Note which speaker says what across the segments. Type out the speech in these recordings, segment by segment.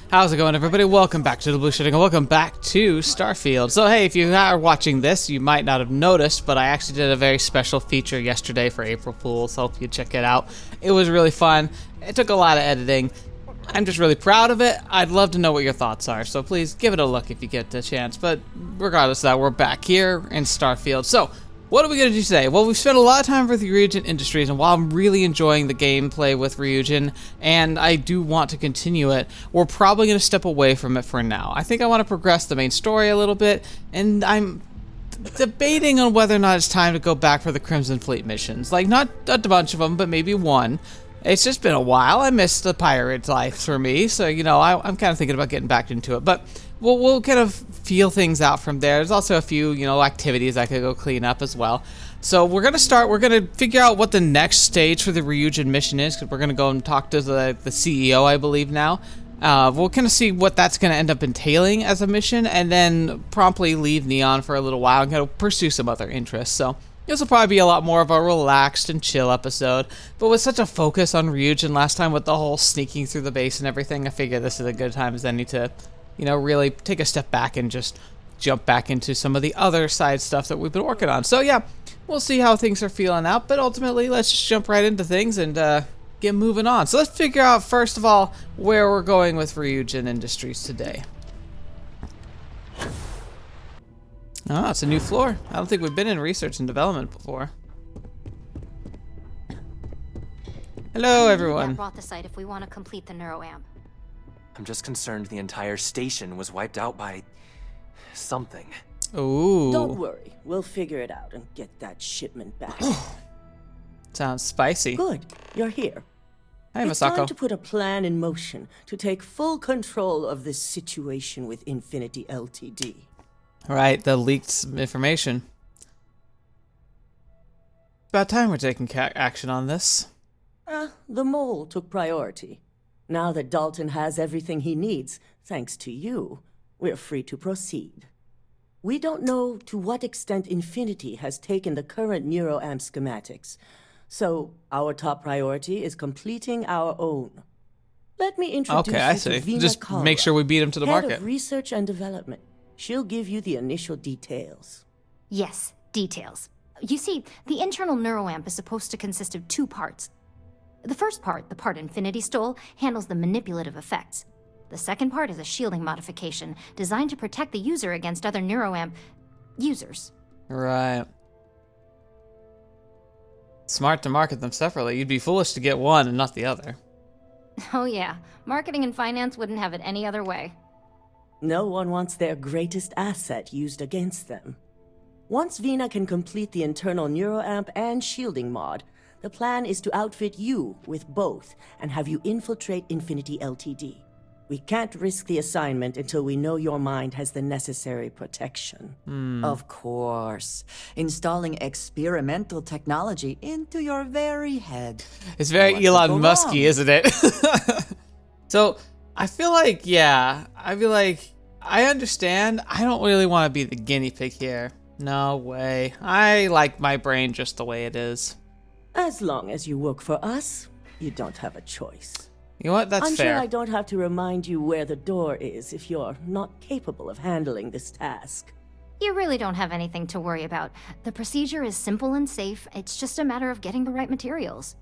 Speaker 1: How's it going, everybody? Welcome back to TheBlueShifting and welcome back to Starfield. So hey, if you are watching this, you might not have noticed, but I actually did a very special feature yesterday for April Fools. Hope you check it out. It was really fun. It took a lot of editing. I'm just really proud of it. I'd love to know what your thoughts are, so please give it a look if you get the chance. But regardless of that, we're back here in Starfield. So what are we going to do today? Well, we've spent a lot of time with Ryujin Industries, and while I'm really enjoying the gameplay with Ryujin, and I do want to continue it, we're probably going to step away from it for now. I think I want to progress the main story a little bit, and I'm debating on whether or not it's time to go back for the Crimson Fleet missions. Like, not a bunch of them, but maybe one. It's just been a while. I missed the pirate's life for me, so, you know, I'm kind of thinking about getting back into it. But we'll kind of feel things out from there. There's also a few, you know, activities I could go clean up as well. So we're going to figure out what the next stage for the Ryujin mission is, because we're going to go and talk to the CEO, I believe, now. We'll kind of see what that's going to end up entailing as a mission, and then promptly leave Neon for a little while and kind of pursue some other interests. So this will probably be a lot more of a relaxed and chill episode, but with such a focus on Ryujin last time with the whole sneaking through the base and everything, I figure this is a good time as any to, you know, really take a step back and just jump back into some of the other side stuff that we've been working on. So yeah, we'll see how things are feeling out, but ultimately let's just jump right into things and get moving on. So let's figure out, first of all, where we're going with Ryujin Industries today. Oh, it's a new floor. I don't think we've been in research and development before. Hello, everyone.
Speaker 2: Brought the site if we want to complete the neuroamp.
Speaker 3: I'm just concerned the entire station was wiped out by something.
Speaker 1: Ooh.
Speaker 4: Don't worry, we'll figure it out and get that shipment back.
Speaker 1: Sounds spicy.
Speaker 4: Good, you're here.
Speaker 1: Hi,
Speaker 4: It's time
Speaker 1: Masako.
Speaker 4: to put a plan in motion to take full control of this situation with Infinity Ltd.
Speaker 1: Right, the leaked information. About time we're taking action on this.
Speaker 4: The mole took priority. Now that Dalton has everything he needs, thanks to you, we're free to proceed. We don't know to what extent Infinity has taken the current neuroamp schematics, so our top priority is completing our own. Let me introduce
Speaker 1: Okay, I
Speaker 4: you
Speaker 1: see.
Speaker 4: to Vina
Speaker 1: Just
Speaker 4: Kara,
Speaker 1: make sure we beat him to the
Speaker 4: head
Speaker 1: market.
Speaker 4: of research and development. She'll give you the initial details.
Speaker 2: Yes, details. You see, the internal neuroamp is supposed to consist of two parts. The first part, the part Infinity stole, handles the manipulative effects. The second part is a shielding modification designed to protect the user against other neuroamp users.
Speaker 1: Right. Smart to market them separately. You'd be foolish to get one and not the other.
Speaker 2: Oh yeah, marketing and finance wouldn't have it any other way.
Speaker 4: No one wants their greatest asset used against them. Once Vina can complete the internal neuroamp and shielding mod, the plan is to outfit you with both and have you infiltrate Infinity Ltd. We can't risk the assignment until we know your mind has the necessary protection.
Speaker 5: Of course. Installing experimental technology into your very head.
Speaker 1: It's very
Speaker 5: What could
Speaker 1: Elon
Speaker 5: go
Speaker 1: Musky,
Speaker 5: wrong?
Speaker 1: isn't it? So, I feel like, I understand. I don't really want to be the guinea pig here. No way. I like my brain just the way it is.
Speaker 4: As long as you work for us, you don't have a choice.
Speaker 1: You know what? That's
Speaker 4: I'm
Speaker 1: fair.
Speaker 4: sure I don't have to remind you where the door is if you're not capable of handling this task.
Speaker 2: You really don't have anything to worry about. The procedure is simple and safe. It's just a matter of getting the right materials.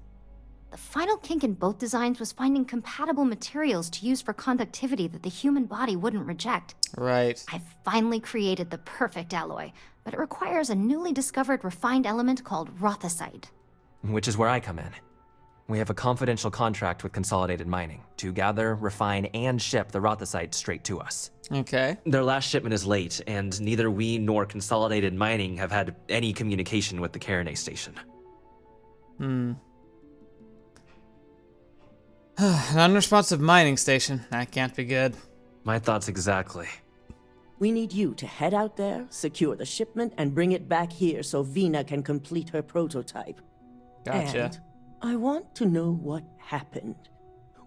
Speaker 2: The final kink in both designs was finding compatible materials to use for conductivity that the human body wouldn't reject.
Speaker 1: Right.
Speaker 2: I've finally created the perfect alloy, but it requires a newly discovered refined element called rothicite.
Speaker 3: Which is where I come in. We have a confidential contract with Consolidated Mining to gather, refine, and ship the rothicite straight to us.
Speaker 1: Okay.
Speaker 3: Their last shipment is late, and neither we nor Consolidated Mining have had any communication with the Carinae station.
Speaker 1: An unresponsive mining station. That can't be good.
Speaker 3: My thoughts exactly.
Speaker 4: We need you to head out there, secure the shipment, and bring it back here so Vina can complete her prototype.
Speaker 1: Gotcha.
Speaker 4: And I want to know what happened.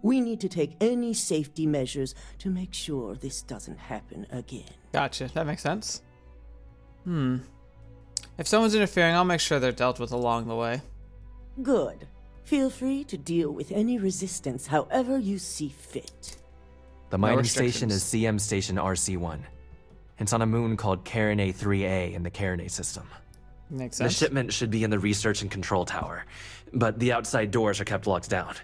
Speaker 4: We need to take any safety measures to make sure this doesn't happen again.
Speaker 1: Gotcha. That makes sense. If someone's interfering, I'll make sure they're dealt with along the way.
Speaker 4: Good. Feel free to deal with any resistance however you see fit.
Speaker 3: The mining station is CM Station RC1. It's on a moon called Carinae 3A in the Carinae system.
Speaker 1: Makes
Speaker 3: The
Speaker 1: sense.
Speaker 3: shipment should be in the research and control tower, but the outside doors are kept locked down.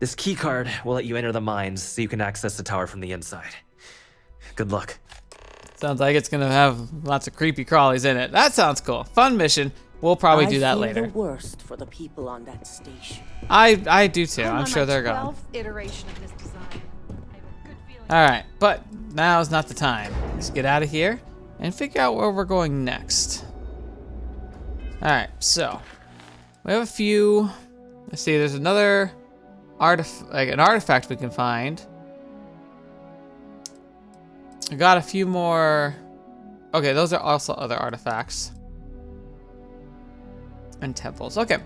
Speaker 3: This keycard will let you enter the mines so you can access the tower from the inside. Good luck.
Speaker 1: Sounds like it's gonna have lots of creepy crawlies in it. That sounds cool. Fun mission. We'll probably do that
Speaker 4: I
Speaker 1: later.
Speaker 4: feel the worst for the people on that station.
Speaker 1: I do too.
Speaker 6: I'm
Speaker 1: I'm
Speaker 6: on
Speaker 1: sure
Speaker 6: my
Speaker 1: they're gone.
Speaker 6: 12th iteration of this design. I have a good feeling.
Speaker 1: All right, but now is not the time. Let's get out of here and figure out where we're going next. All right, so we have a few. Let's see. There's another an artifact we can find. I got a few more. Okay, those are also other artifacts and temples. Okay,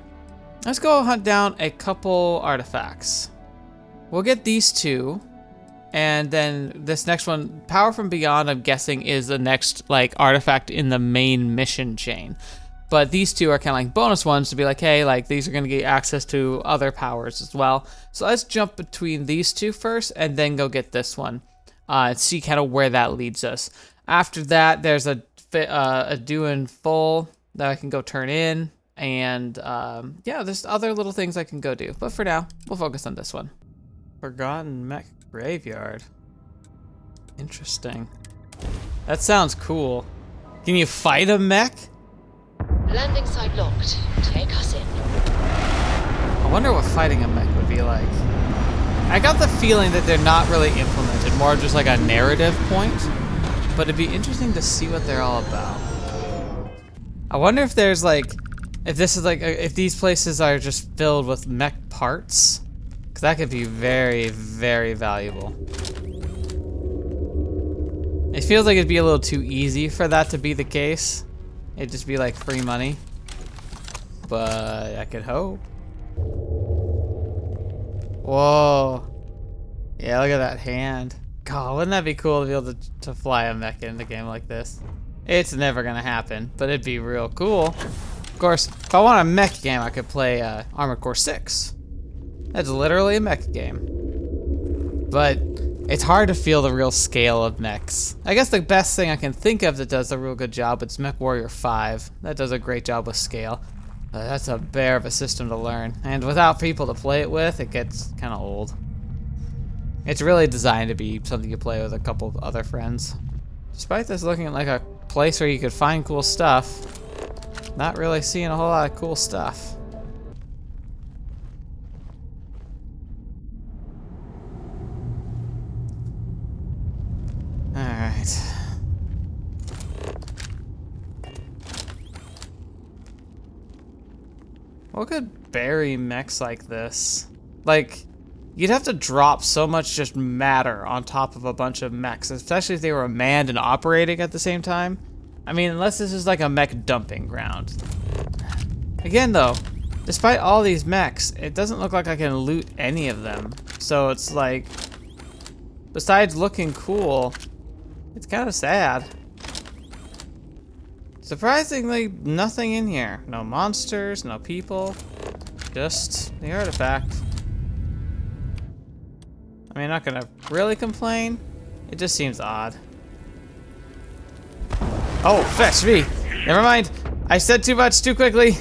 Speaker 1: let's go hunt down a couple artifacts. We'll get these two, and then this next one, Power from Beyond, I'm guessing is the next like artifact in the main mission chain. But these two are kind of like bonus ones to be like, hey, like these are gonna get access to other powers as well. So let's jump between these two first, and then go get this one, and see kind of where that leads us. After that, there's a doing full that I can go turn in, and yeah, there's other little things I can go do. But for now, we'll focus on this one. Forgotten Mech Graveyard. Interesting. That sounds cool. Can you fight a mech?
Speaker 7: Landing site locked. Take us in.
Speaker 1: I wonder what fighting a mech would be like. I got the feeling that they're not really implemented, more just like a narrative point. But it'd be interesting to see what they're all about. I wonder if there's like, if this is like, if these places are just filled with mech parts. Because that could be very, very valuable. It feels like it'd be a little too easy for that to be the case. It'd just be like free money. But I could hope. Whoa. Yeah, look at that hand. God, wouldn't that be cool to be able to fly a mech in a game like this? It's never gonna happen, but it'd be real cool. Of course, if I want a mech game, I could play Armored Core 6. That's literally a mech game. But it's hard to feel the real scale of mechs. I guess the best thing I can think of that does a real good job is Mech Warrior 5. That does a great job with scale. That's a bear of a system to learn. And without people to play it with, it gets kind of old. It's really designed to be something you play with a couple of other friends. Despite this looking like a place where you could find cool stuff, not really seeing a whole lot of cool stuff. Alright. What could bury mechs like this? Like, you'd have to drop so much just matter on top of a bunch of mechs, especially if they were manned and operating at the same time. I mean, unless this is like a mech dumping ground. Again though, despite all these mechs, it doesn't look like I can loot any of them. So it's like, besides looking cool, it's kind of sad. Surprisingly, nothing in here. No monsters, no people, just the artifact. I mean, I'm not gonna really complain. It just seems odd. Oh, fetch me! Never mind. I said too much too quickly.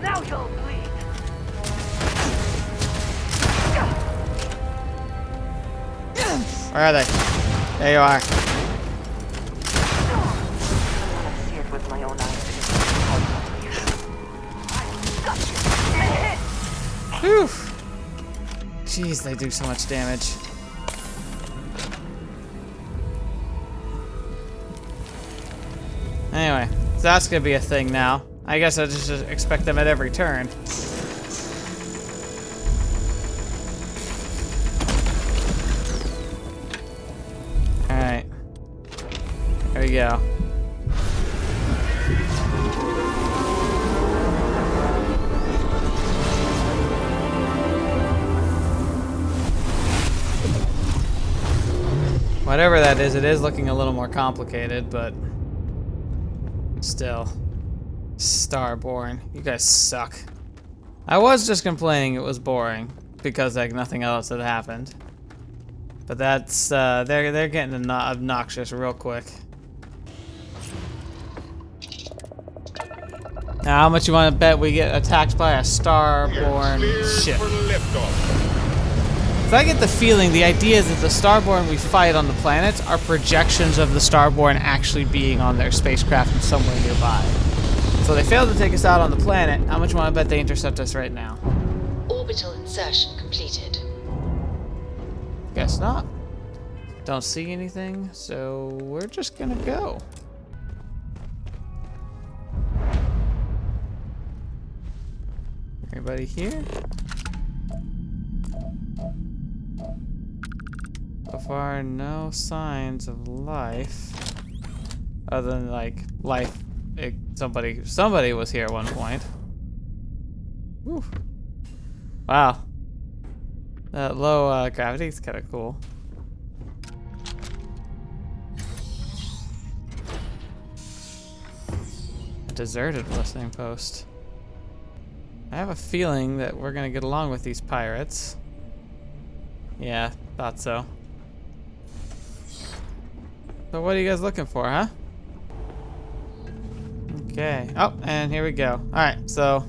Speaker 8: Now you'll bleed.
Speaker 1: Where are they? There you are.
Speaker 8: See it with my own eyes.
Speaker 1: Whew. Jeez, they do so much damage. Anyway, so that's gonna be a thing now. I guess I just expect them at every turn. Alright. There we go. Whatever that is, it is looking a little more complicated, but still. Starborn. You guys suck. I was just complaining it was boring because like nothing else had happened. But that's they're getting obnoxious real quick. Now, how much you want to bet we get attacked by a Starborn ship? So I get the feeling, the idea is that the Starborn we fight on the planets are projections of the Starborn actually being on their spacecraft and somewhere nearby. So they failed to take us out on the planet. How much you want to bet they intercept us right now?
Speaker 7: Orbital insertion completed.
Speaker 1: Guess not. Don't see anything, so we're just gonna go. Anybody here? So far, no signs of life. Other than like life, somebody was here at one point. Whew. Wow. That low gravity is kind of cool. A deserted listening post. I have a feeling that we're gonna get along with these pirates. Yeah, thought so. So what are you guys looking for, huh? Okay. Oh, and here we go. Alright, so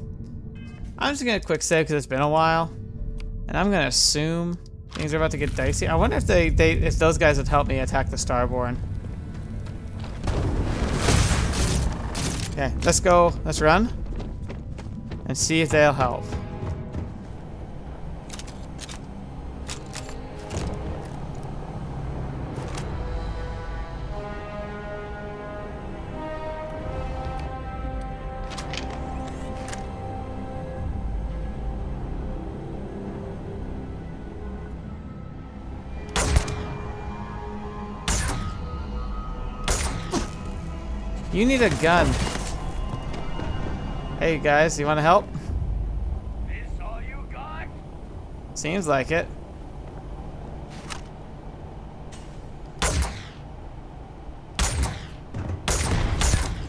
Speaker 1: I'm just gonna quick save because it's been a while. And I'm gonna assume things are about to get dicey. I wonder if if those guys would help me attack the Starborn. Okay, let's go. Let's run. And see if they'll help. You need a gun. Hey guys, you want to help?
Speaker 9: This all you got?
Speaker 1: Seems like it.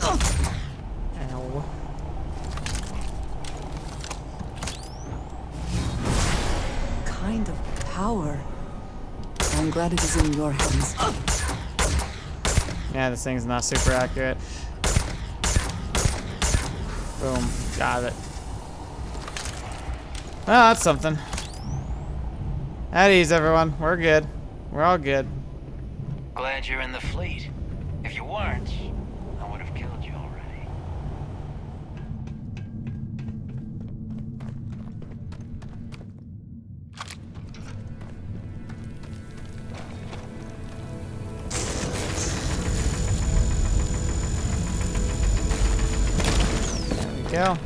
Speaker 1: Ow.
Speaker 5: Kind of power. I'm glad it is in your hands.
Speaker 1: Yeah, this thing's not super accurate. Boom. Got it. Well, that's something. At ease, everyone. We're good. We're all good.
Speaker 9: Glad you're in the fleet. If you weren't, I would have killed you already.
Speaker 1: Go.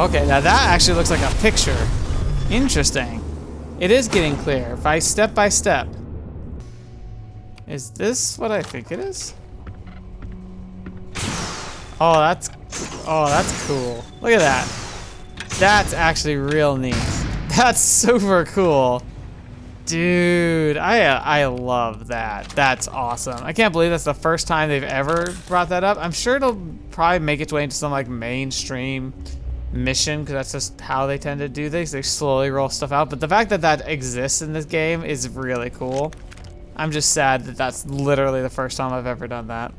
Speaker 1: Okay, now that actually looks like a picture. Interesting. It is getting clear. If I step by step. Is this what I think it is? Oh, that's cool. Look at that. That's actually real neat. That's super cool. Dude, I love that. That's awesome. I can't believe that's the first time they've ever brought that up. I'm sure it'll probably make its way into some like mainstream mission because that's just how they tend to do things. They slowly roll stuff out. But the fact that that exists in this game is really cool. I'm just sad that that's literally the first time I've ever done that.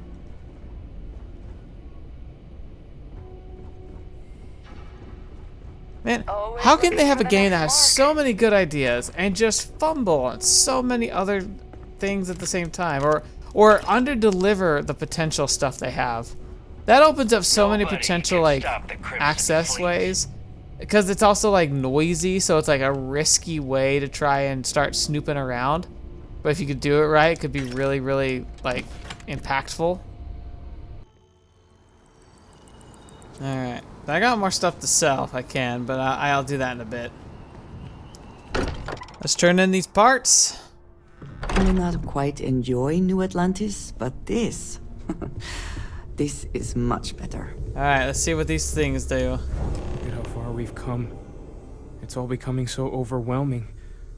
Speaker 1: Man, how can they have a game that has so many good ideas and just fumble on so many other things at the same time, or under-deliver the potential stuff they have? That opens up so many potential like access ways, because it's also like noisy, so it's like a risky way to try and start snooping around. But if you could do it right, it could be really, really like impactful. All right. I got more stuff to sell if I can, but I'll do that in a bit. Let's turn in these parts.
Speaker 5: I may not quite enjoy New Atlantis, but this is much better.
Speaker 1: All right, let's see what these things do.
Speaker 10: Look at how far we've come. It's all becoming so overwhelming.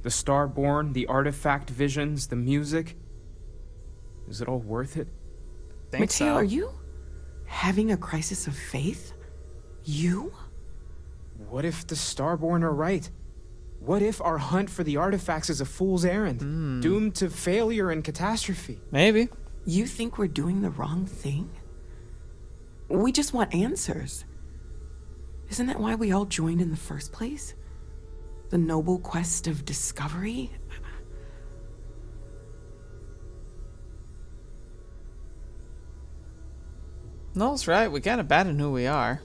Speaker 10: The Starborn, the artifact visions, the music. Is it all worth it?
Speaker 1: Think
Speaker 11: Mateo,
Speaker 1: so.
Speaker 11: are you having a crisis of faith? You?
Speaker 10: What if the Starborn are right? What if our hunt for the artifacts is a fool's errand, doomed to failure and catastrophe?
Speaker 1: Maybe.
Speaker 11: You think we're doing the wrong thing? We just want answers. Isn't that why we all joined in the first place? The noble quest of discovery?
Speaker 1: Noel's right. We can't abandon who we are.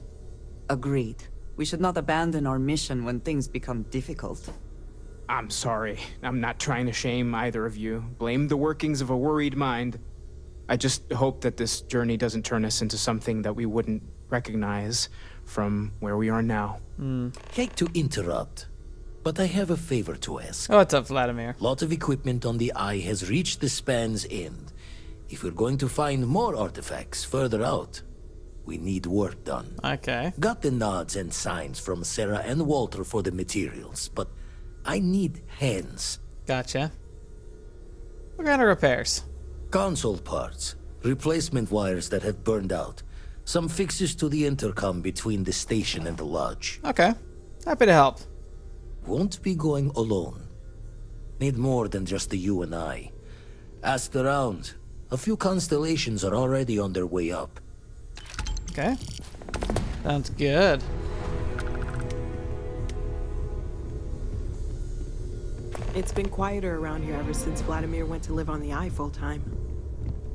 Speaker 5: Agreed. We should not abandon our mission when things become difficult.
Speaker 10: I'm sorry. I'm not trying to shame either of you. Blame the workings of a worried mind. I just hope that this journey doesn't turn us into something that we wouldn't recognize from where we are now.
Speaker 12: Hate to interrupt, but I have a favor to ask.
Speaker 1: Oh, what's up, Vladimir?
Speaker 12: Lot of equipment on the Eye has reached the span's end. If we're going to find more artifacts further out, we need work done.
Speaker 1: Okay.
Speaker 12: Got the nods and signs from Sarah and Walter for the materials, but I need hands.
Speaker 1: Gotcha. What kind of repairs?
Speaker 12: Console parts, replacement wires that have burned out, some fixes to the intercom between the station and the lodge.
Speaker 1: Okay. Happy to help.
Speaker 12: Won't be going alone. Need more than just the you and I. Asked around. A few constellations are already on their way up.
Speaker 1: Okay. Sounds good.
Speaker 11: It's been quieter around here ever since Vladimir went to live on the Eye full time.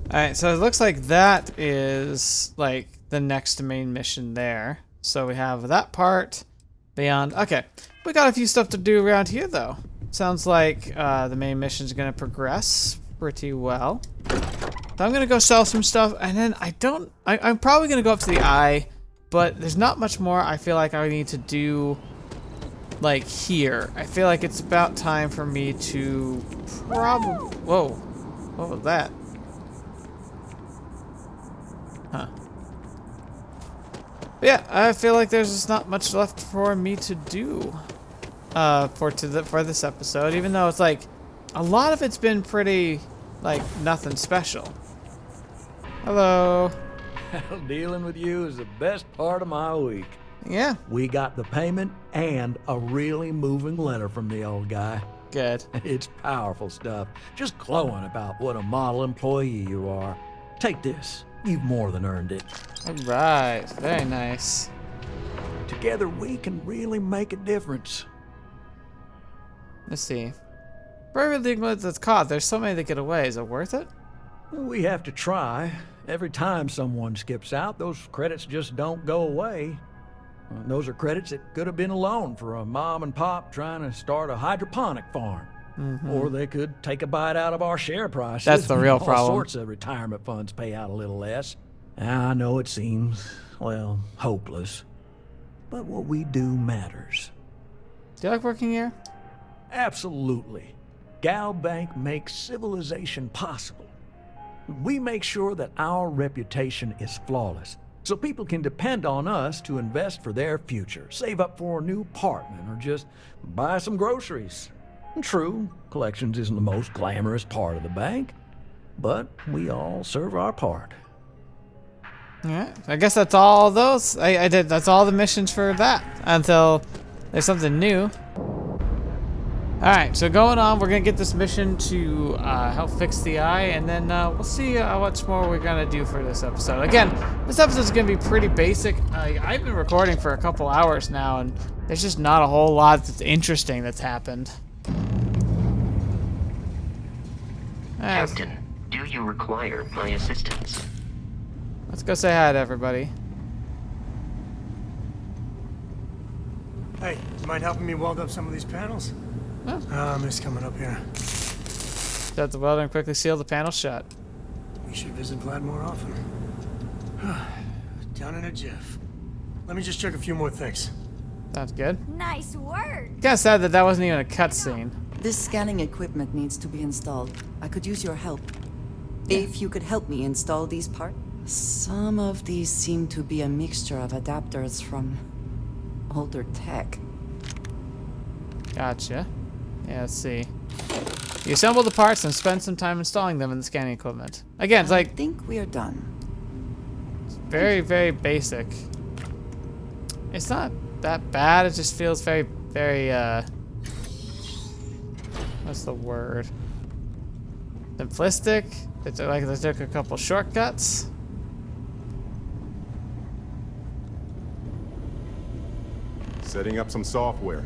Speaker 1: Alright, so it looks like that is like the next main mission there. So we have that part beyond. Okay. We got a few stuff to do around here though. Sounds like the main mission is going to progress pretty well. So I'm gonna go sell some stuff, and then I'm probably gonna go up to the Eye, but there's not much more I feel like I need to do, like, here. I feel like it's about time for me to whoa, what was that? Huh. But yeah, I feel like there's just not much left for me to do for this episode, even though it's like a lot of it's been pretty, like, nothing special. Hello.
Speaker 13: Dealing with you is the best part of my week.
Speaker 1: Yeah.
Speaker 13: We got the payment and a really moving letter from the old guy.
Speaker 1: Good.
Speaker 13: It's powerful stuff. Just glowing about what a model employee you are. Take this. You've more than earned it.
Speaker 1: All right. Very nice.
Speaker 13: Together we can really make a difference.
Speaker 1: Let's see. For every league that's caught, there's so many that get away. Is it worth it?
Speaker 13: We have to try. Every time someone skips out, those credits just don't go away. Those are credits that could have been a loan for a mom and pop trying to start a hydroponic farm. Or they could take a bite out of our share prices.
Speaker 1: That's the real problem.
Speaker 13: All sorts of retirement funds pay out a little less. I know it seems, well, hopeless. But what we do matters.
Speaker 1: Do you like working here?
Speaker 13: Absolutely. Gal Bank makes civilization possible. We make sure that our reputation is flawless, so people can depend on us to invest for their future, save up for a new apartment, or just buy some groceries. True, collections isn't the most glamorous part of the bank, but we all serve our part.
Speaker 1: Yeah, I guess that's all those. That's all the missions for that until there's something new. Alright, so going on, we're going to get this mission to help fix the Eye, and then we'll see what's more we're going to do for this episode. Again, this episode's going to be pretty basic. I've been recording for a couple hours now, and there's just not a whole lot that's interesting that's happened.
Speaker 14: Captain, do you require my assistance?
Speaker 1: Let's go say hi to everybody.
Speaker 15: Hey, you mind helping me weld up some of these panels?
Speaker 1: Oh.
Speaker 15: I miss coming up here.
Speaker 1: Shut the welder and quickly seal the panel shut.
Speaker 15: We should visit Vlad more often. Done in a jiff. Let me just check a few more things.
Speaker 1: Sounds good.
Speaker 2: Nice work.
Speaker 1: Kinda sad that wasn't even a cutscene.
Speaker 5: This scanning equipment needs to be installed. I could use your help. If you could help me install these parts. Some of these seem to be a mixture of adapters from older tech.
Speaker 1: Gotcha. Yeah, let's see. You assemble the parts and spend some time installing them in the scanning equipment. Again, it's like...
Speaker 5: I think we are done.
Speaker 1: Very, very basic. It's not that bad. It just feels very, very, what's the word? Simplistic. It's like they took a couple shortcuts.
Speaker 16: Setting up some software.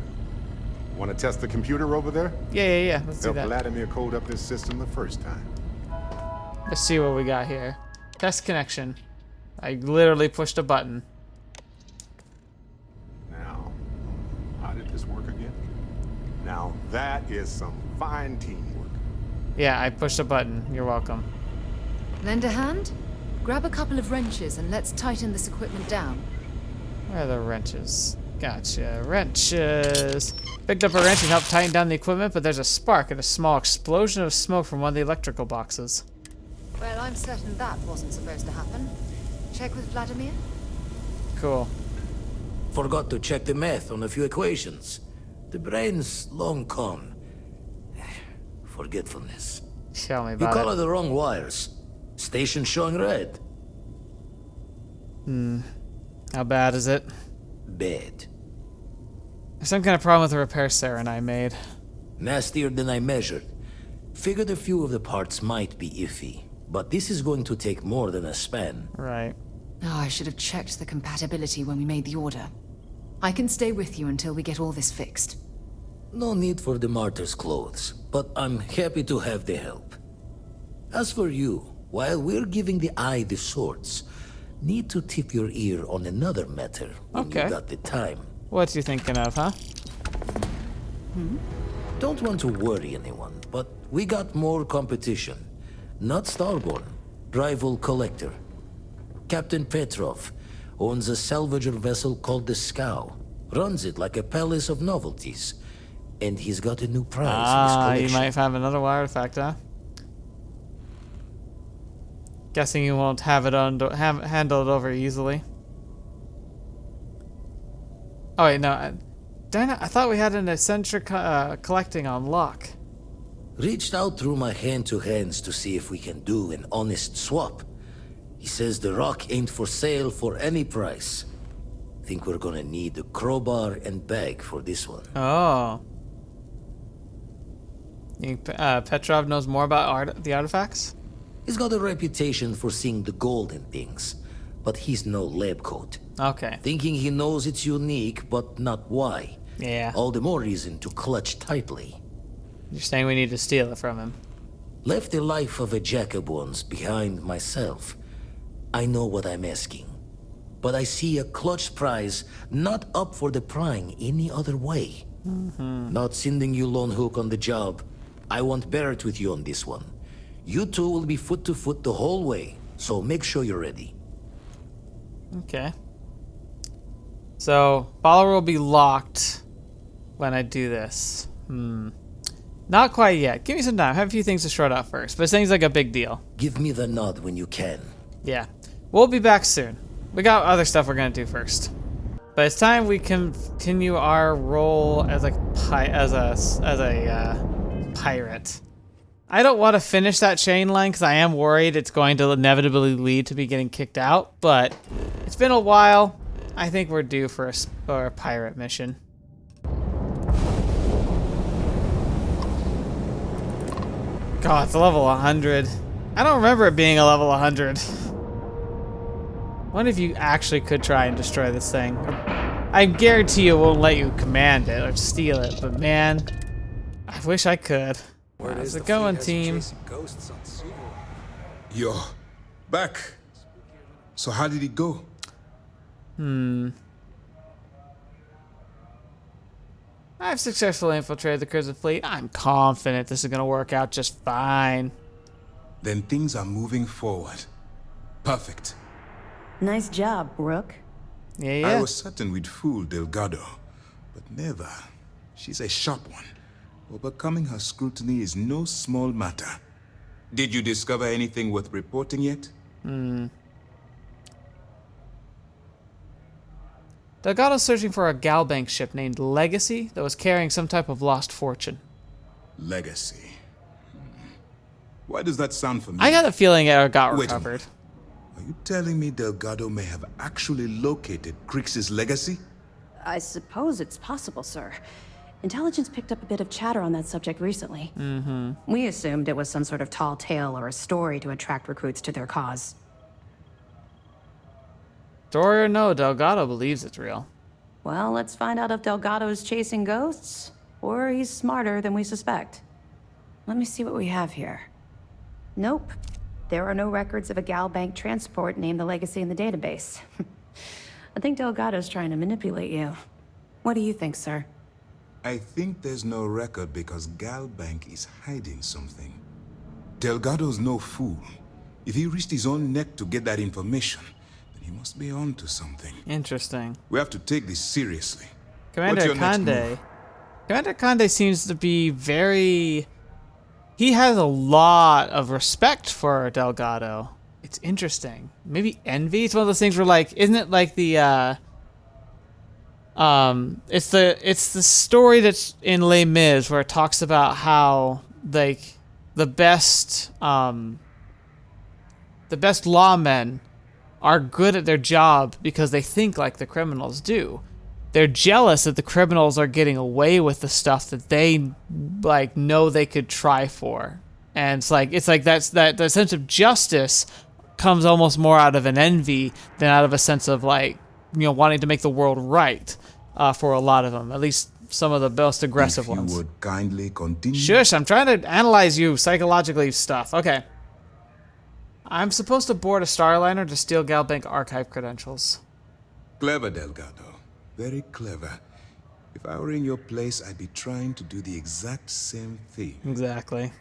Speaker 16: Want to test the computer over there?
Speaker 1: Yeah. Let's do
Speaker 16: Help
Speaker 1: that.
Speaker 16: Vladimir code up this system the first time.
Speaker 1: Let's see what we got here. Test connection. I literally pushed a button.
Speaker 16: Now, how did this work again? Now that is some fine teamwork.
Speaker 1: Yeah, I pushed a button. You're welcome.
Speaker 6: Lend a hand? Grab a couple of wrenches and let's tighten this equipment down.
Speaker 1: Where are the wrenches? Gotcha. Wrenches. Picked up a wrench and helped tighten down the equipment, but there's a spark and a small explosion of smoke from one of the electrical boxes.
Speaker 6: Well, I'm certain that wasn't supposed to happen. Check with Vladimir?
Speaker 1: Cool.
Speaker 12: Forgot to check the math on a few equations. The brain's long gone. Forgetfulness.
Speaker 1: Tell me
Speaker 12: You
Speaker 1: about
Speaker 12: color
Speaker 1: it.
Speaker 12: the wrong wires. Station showing red.
Speaker 1: How bad is it?
Speaker 12: Bad.
Speaker 1: There's some kind of problem with the repair siren I made.
Speaker 12: Nastier than I measured. Figured a few of the parts might be iffy, but this is going to take more than a span.
Speaker 1: Right.
Speaker 6: Oh, I should have checked the compatibility when we made the order. I can stay with you until we get all this fixed.
Speaker 12: No need for the martyr's clothes, but I'm happy to have the help. As for you, while we're giving the eye the swords, need to tip your ear on another matter when you got the time.
Speaker 1: What you thinking of, huh?
Speaker 12: Don't want to worry anyone, but we got more competition. Not Starborn, rival collector. Captain Petrov owns a salvager vessel called the Scow. Runs it like a palace of novelties. And he's got a new prize in his collection.
Speaker 1: You might have another wire artifact, huh? Guessing you won't have it handle it over easily. Oh wait, no. Darn it, I thought we had an eccentric collecting on lock.
Speaker 12: Reached out through my hand-to-hands to see if we can do an honest swap. He says the rock ain't for sale for any price. Think we're gonna need a crowbar and bag for this one.
Speaker 1: Oh. You think Petrov knows more about the artifacts?
Speaker 12: He's got a reputation for seeing the gold in things, but he's no lab coat.
Speaker 1: Okay.
Speaker 12: Thinking he knows it's unique, but not why.
Speaker 1: Yeah.
Speaker 12: All the more reason to clutch tightly.
Speaker 1: You're saying we need to steal it from him.
Speaker 12: Left the life of a jack-of-bones behind myself. I know what I'm asking. But I see a clutch prize not up for the prying any other way. Not sending you lone hook on the job. I want Barrett with you on this one. You two will be foot to foot the whole way, so make sure you're ready.
Speaker 1: Okay. So, follower will be locked when I do this. Not quite yet. Give me some time. I have a few things to sort out first, but it seems like a big deal.
Speaker 12: Give me the nod when you can.
Speaker 1: Yeah. We'll be back soon. We got other stuff we're gonna do first. But it's time we continue our role as a pirate. I don't want to finish that chain line because I am worried it's going to inevitably lead to me getting kicked out, but it's been a while. I think we're due for a pirate mission. God, it's a level 100. I don't remember it being a level 100. What if you actually could try and destroy this thing? I guarantee you it won't let you command it or steal it, but man, I wish I could. How's it going, team?
Speaker 17: Yo, back. So how did it go?
Speaker 1: I've successfully infiltrated the Crimson Fleet. I'm confident this is going to work out just fine.
Speaker 17: Then things are moving forward. Perfect.
Speaker 4: Nice job, Rook.
Speaker 1: Yeah.
Speaker 17: I was certain we'd fool Delgado, but never. She's a sharp one. Overcoming her scrutiny is no small matter. Did you discover anything worth reporting yet?
Speaker 1: Delgado's searching for a Galbank ship named Legacy that was carrying some type of lost fortune.
Speaker 17: Legacy. Why does that sound familiar?
Speaker 1: I got a feeling it got
Speaker 17: Wait a
Speaker 1: recovered.
Speaker 17: Are you telling me Delgado may have actually located Crix's legacy?
Speaker 18: I suppose it's possible, sir. Intelligence picked up a bit of chatter on that subject recently.
Speaker 1: Mm-hmm.
Speaker 18: We assumed it was some sort of tall tale or a story to attract recruits to their cause.
Speaker 1: Story or no, Delgado believes it's real.
Speaker 18: Well, let's find out if Delgado's chasing ghosts, or he's smarter than we suspect. Let me see what we have here. Nope. There are no records of a Gal Bank transport named the Legacy in the database. I think Delgado's trying to manipulate you. What do you think, sir?
Speaker 17: I think there's no record because Galbank is hiding something. Delgado's no fool. If he risked his own neck to get that information, then he must be on to something.
Speaker 1: Interesting.
Speaker 17: We have to take this seriously.
Speaker 1: Commander Conde. Commander Conde seems to be very... He has a lot of respect for Delgado. It's interesting. Maybe envy? It's one of those things where, like, isn't it like the, it's the story that's in Les Mis where it talks about how, like, the best lawmen are good at their job because they think like the criminals do. They're jealous that the criminals are getting away with the stuff that they, like, know they could try for. And it's like that sense of justice comes almost more out of an envy than out of a sense of, like, you know, wanting to make the world right for a lot of them. At least some of the most aggressive ones.
Speaker 17: If you would kindly continue.
Speaker 1: Shush, I'm trying to analyze you psychologically stuff. Okay. I'm supposed to board a Starliner to steal Galbank archive credentials.
Speaker 17: Clever, Delgado. Very clever. If I were in your place, I'd be trying to do the exact same thing.
Speaker 1: Exactly.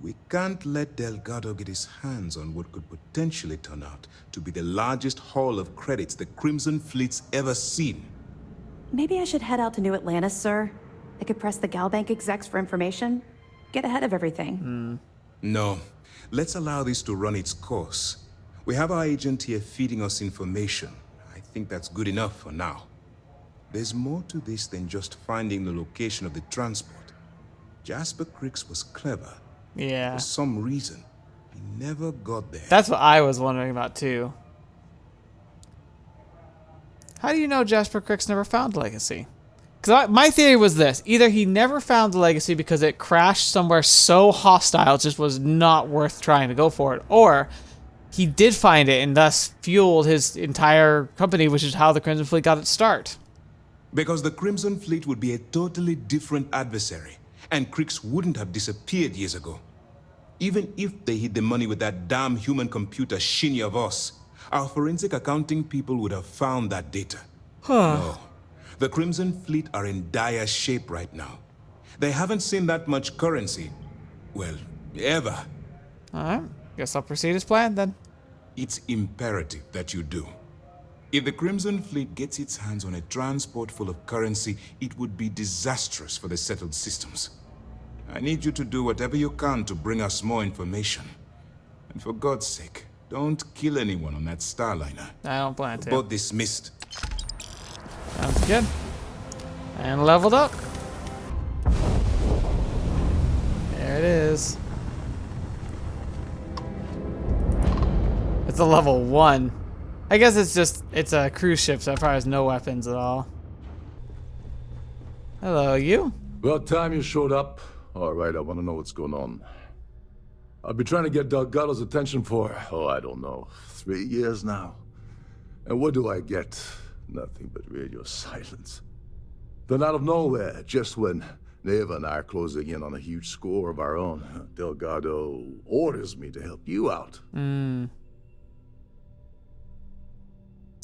Speaker 17: We can't let Delgado get his hands on what could potentially turn out to be the largest haul of credits the Crimson Fleet's ever seen.
Speaker 18: Maybe I should head out to New Atlantis, sir. I could press the Galbank execs for information. Get ahead of everything.
Speaker 17: No. Let's allow this to run its course. We have our agent here feeding us information. I think that's good enough for now. There's more to this than just finding the location of the transport. Jasper Crix was clever.
Speaker 1: Yeah.
Speaker 17: For some reason, he never got there.
Speaker 1: That's what I was wondering about too. How do you know Jasper Crix never found Legacy? Because my theory was this. Either he never found the Legacy because it crashed somewhere so hostile it just was not worth trying to go for it, or he did find it and thus fueled his entire company, which is how the Crimson Fleet got its start.
Speaker 17: Because the Crimson Fleet would be a totally different adversary, and Crix wouldn't have disappeared years ago. Even if they hid the money with that damn human computer Shinya Voss, our forensic accounting people would have found that data. No. The Crimson Fleet are in dire shape right now. They haven't seen that much currency, well, ever.
Speaker 1: Alright, guess I'll proceed as planned then.
Speaker 17: It's imperative that you do. If the Crimson Fleet gets its hands on a transport full of currency, it would be disastrous for the settled systems. I need you to do whatever you can to bring us more information. And for God's sake, don't kill anyone on that Starliner.
Speaker 1: I don't plan to.
Speaker 17: Both dismissed.
Speaker 1: Sounds good. And leveled up. There it is. It's a level 1. I guess it's a cruise ship, so it probably has no weapons at all. Hello, you?
Speaker 19: About time you showed up. All right, I want to know what's going on. I've been trying to get Delgado's attention for, I don't know, 3 years now. And what do I get? Nothing but radio silence. Then out of nowhere, just when Neva and I are closing in on a huge score of our own, Delgado orders me to help you out.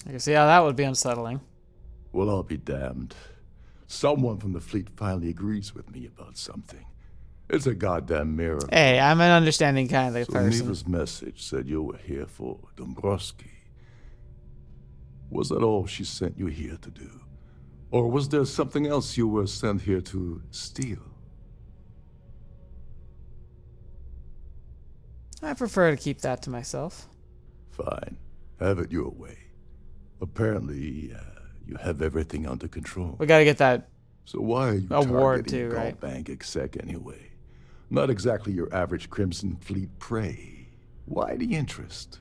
Speaker 1: I can see how that would be unsettling.
Speaker 19: Well, I'll be damned. Someone from the fleet finally agrees with me about something. It's a goddamn miracle.
Speaker 1: Hey, I'm an understanding kind of person.
Speaker 19: Neva's message said you were here for Dombrowski. Was that all she sent you here to do? Or was there something else you were sent here to steal?
Speaker 1: I prefer to keep that to myself.
Speaker 19: Fine. Have it your way. Apparently, you have everything under control.
Speaker 1: We gotta get that
Speaker 19: So why are you
Speaker 1: award
Speaker 19: targeting
Speaker 1: too, right?
Speaker 19: Bank exec anyway? Not exactly your average Crimson Fleet prey. Why the interest?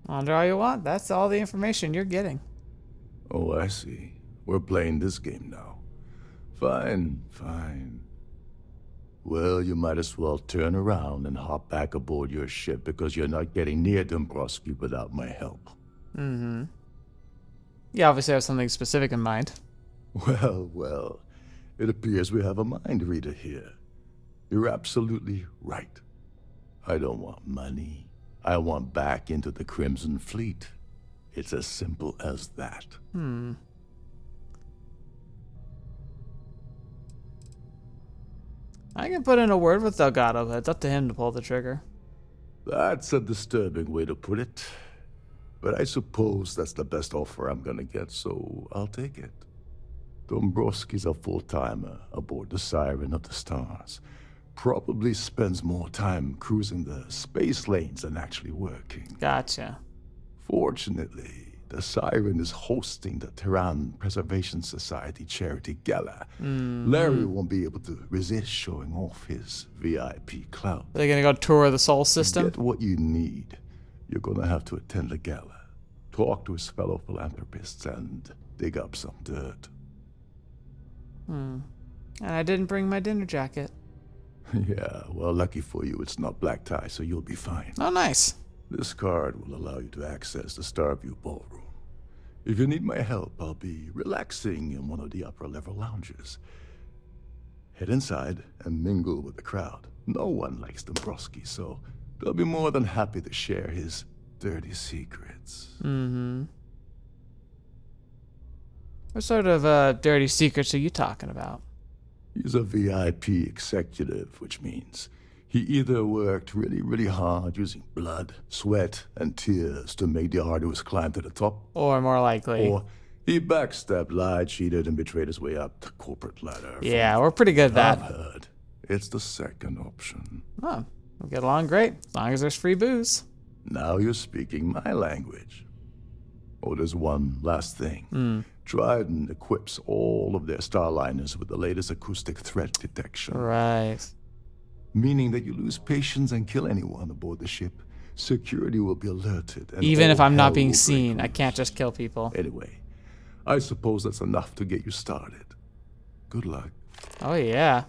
Speaker 1: Wander all you want. That's all the information you're getting.
Speaker 19: Oh, I see. We're playing this game now. Fine, fine. Well, you might as well turn around and hop back aboard your ship because you're not getting near Dombrowski without my help.
Speaker 1: Mm-hmm. You obviously have something specific in mind.
Speaker 19: Well, well. It appears we have a mind reader here. You're absolutely right. I don't want money. I want back into the Crimson Fleet. It's as simple as that.
Speaker 1: I can put in a word with Delgado, but it's up to him to pull the trigger.
Speaker 19: That's a disturbing way to put it. But I suppose that's the best offer I'm gonna get, so I'll take it. Dombrowski's a full-timer aboard the Siren of the Stars. Probably spends more time cruising the space lanes than actually working.
Speaker 1: Gotcha.
Speaker 19: Fortunately, the Siren is hosting the Terran Preservation Society charity gala. Larry won't be able to resist showing off his VIP clout.
Speaker 1: Are they gonna go tour the Sol system?
Speaker 19: To get what you need, you're gonna have to attend the gala, talk to his fellow philanthropists, and dig up some dirt.
Speaker 1: And I didn't bring my dinner jacket.
Speaker 19: Yeah, well, lucky for you, it's not black tie, so you'll be fine.
Speaker 1: Oh, nice.
Speaker 19: This card will allow you to access the Starview Ballroom. If you need my help, I'll be relaxing in one of the upper-level lounges. Head inside and mingle with the crowd. No one likes Dombrowski, so they'll be more than happy to share his dirty secrets.
Speaker 1: What sort of dirty secrets are you talking about?
Speaker 19: He's a VIP executive, which means he either worked really, really hard using blood, sweat, and tears to make the arduous climb to the top.
Speaker 1: Or more likely...
Speaker 19: Or he backstabbed, lied, cheated, and betrayed his way up the corporate ladder.
Speaker 1: Yeah, we're pretty good at that.
Speaker 19: I've heard. It's the second option.
Speaker 1: Oh, we'll get along great, as long as there's free booze.
Speaker 19: Now you're speaking my language. Oh, there's one last thing. Trident equips all of their starliners with the latest acoustic threat detection.
Speaker 1: Right.
Speaker 19: Meaning that you lose patience and kill anyone aboard the ship, security will be alerted. And
Speaker 1: even if I'm not
Speaker 19: hell
Speaker 1: being
Speaker 19: will
Speaker 1: seen,
Speaker 19: break
Speaker 1: I can't just kill people.
Speaker 19: Anyway, I suppose that's enough to get you started. Good luck.
Speaker 1: Oh, yeah.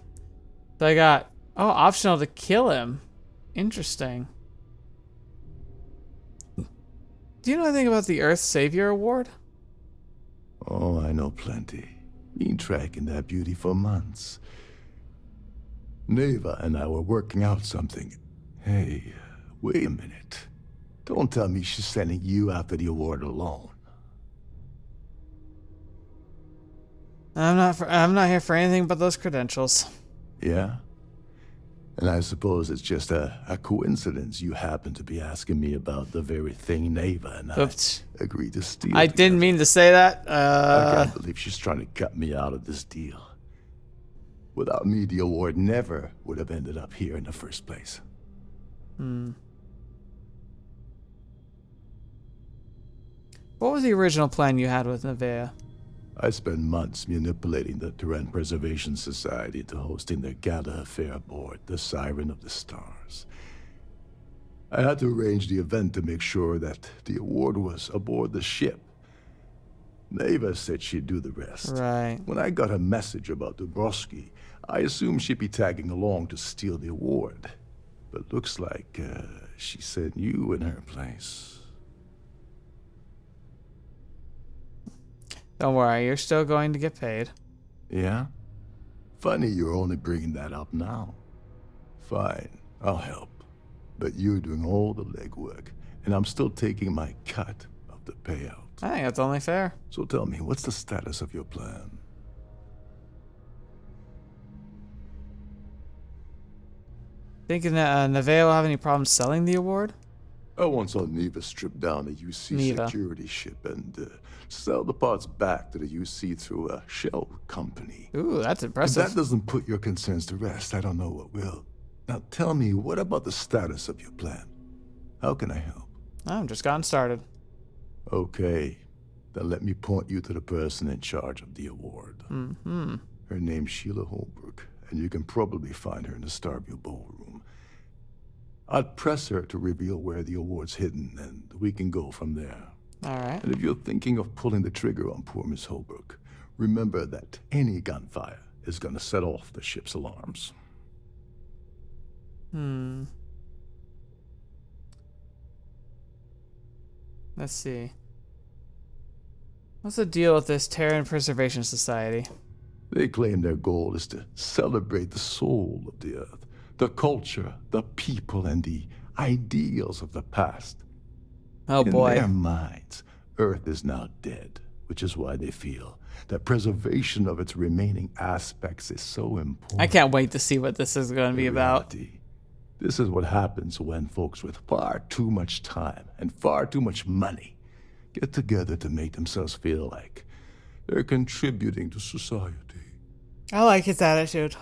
Speaker 1: So I got... Oh, optional to kill him. Interesting. Do you know anything about the Earth Savior Award?
Speaker 19: Oh, I know plenty. Been tracking that beauty for months. Neva and I were working out something. Hey, wait a minute. Don't tell me she's sending you after the award alone.
Speaker 1: I'm not here for anything but those credentials.
Speaker 19: Yeah? And I suppose it's just a coincidence you happen to be asking me about the very thing Neva and I agreed to steal.
Speaker 1: I didn't mean to say that.
Speaker 19: I can't believe she's trying to cut me out of this deal. Without me, the award never would have ended up here in the first place.
Speaker 1: What was the original plan you had with Nevaeh?
Speaker 19: I spent months manipulating the Terran Preservation Society into hosting their gala affair aboard the Siren of the Stars. I had to arrange the event to make sure that the award was aboard the ship. Neva said she'd do the rest.
Speaker 1: Right.
Speaker 19: When I got a message about Dombrowski, I assumed she'd be tagging along to steal the award. But looks like she sent you in her place.
Speaker 1: Don't worry, you're still going to get paid.
Speaker 19: Yeah? Funny you're only bringing that up now. Fine, I'll help. But you're doing all the legwork, and I'm still taking my cut of the payout.
Speaker 1: I think that's only fair.
Speaker 19: So tell me, what's the status of your plan?
Speaker 1: Thinking that Nevaeh will have any problems selling the award?
Speaker 19: I once saw Neva strip down a UC
Speaker 1: Neva.
Speaker 19: security ship and sell the parts back to the UC through a shell company.
Speaker 1: Ooh, that's impressive.
Speaker 19: If that doesn't put your concerns to rest, I don't know what will. Now tell me, what about the status of your plan? How can I help?
Speaker 1: I'm just gotten started.
Speaker 19: Okay. then let me point you to the person in charge of the award.
Speaker 1: Mm-hmm.
Speaker 19: Her name's Sheila Holbrook, and you can probably find her in the Starfield ballroom. I'd press her to reveal where the award's hidden, and we can go from there.
Speaker 1: All right.
Speaker 19: And if you're thinking of pulling the trigger on poor Miss Holbrook, remember that any gunfire is gonna set off the ship's alarms.
Speaker 1: Let's see. What's the deal with this Terran Preservation Society?
Speaker 19: They claim their goal is to celebrate the soul of the Earth, the culture, the people, and the ideals of the past.
Speaker 1: Oh boy.
Speaker 19: In their minds, Earth is now dead, which is why they feel that preservation of its remaining aspects is so important.
Speaker 1: I can't wait to see what this is going to be about.
Speaker 19: This is what happens when folks with far too much time and far too much money get together to make themselves feel like they're contributing to society.
Speaker 1: I like his attitude.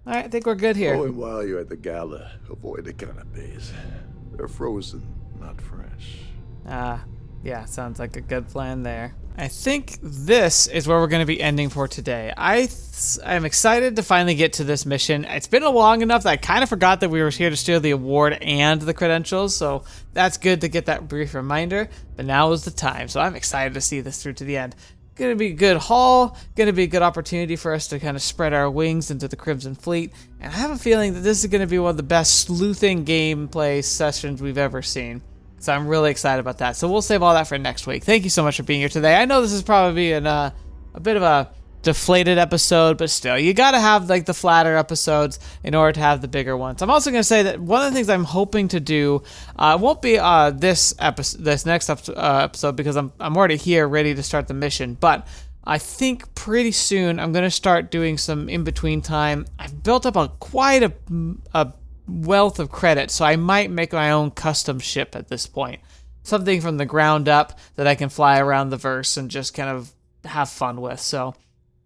Speaker 1: All right, I think we're good here.
Speaker 19: Oh, and while you're at the gala, avoid the canapes. They're frozen, not fresh.
Speaker 1: Yeah, sounds like a good plan there. I think this is where we're going to be ending for today. I'm excited to finally get to this mission. It's been long enough that I kind of forgot that we were here to steal the award and the credentials, so that's good to get that brief reminder, but now is the time, so I'm excited to see this through to the end. Gonna be a good haul, gonna be a good opportunity for us to kind of spread our wings into the Crimson Fleet, and I have a feeling that this is gonna be one of the best sleuthing gameplay sessions we've ever seen. So I'm really excited about that. So we'll save all that for next week. Thank you so much for being here today. I know this is probably a bit of a deflated episode, but still, you gotta have like the flatter episodes in order to have the bigger ones. I'm also gonna say that one of the things I'm hoping to do won't be this next episode because I'm already here ready to start the mission, but I think pretty soon I'm gonna start doing some in between time. I've built up quite a wealth of credit, so I might make my own custom ship at this point. Something from the ground up that I can fly around the verse and just kind of have fun with. So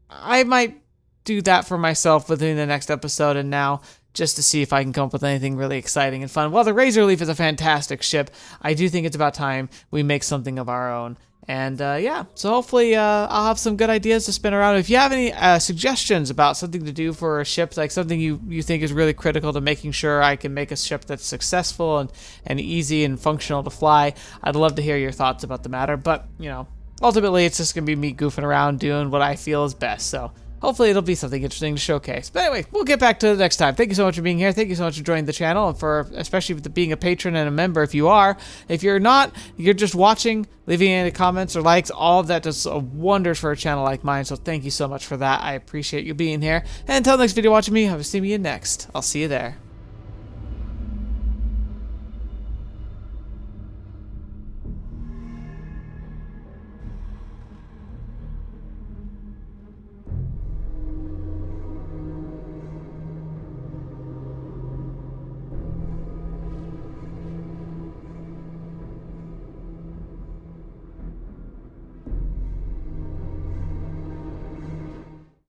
Speaker 1: I might do that for myself within the next episode and now, just to see if I can come up with anything really exciting and fun. While the Razor Leaf is a fantastic ship, I do think it's about time we make something of our own. And yeah, so hopefully I'll have some good ideas to spin around. If you have any suggestions about something to do for a ship, like something you think is really critical to making sure I can make a ship that's successful and easy and functional to fly, I'd love to hear your thoughts about the matter. But, you know, ultimately it's just going to be me goofing around doing what I feel is best. So hopefully it'll be something interesting to showcase. But anyway, we'll get back to it next time. Thank you so much for being here. Thank you so much for joining the channel, and for especially with being a patron and a member if you are. If you're not, you're just watching, leaving any comments or likes, all of that does wonders for a channel like mine. So thank you so much for that. I appreciate you being here. And until next video watching me, I will see you next. I'll see you there.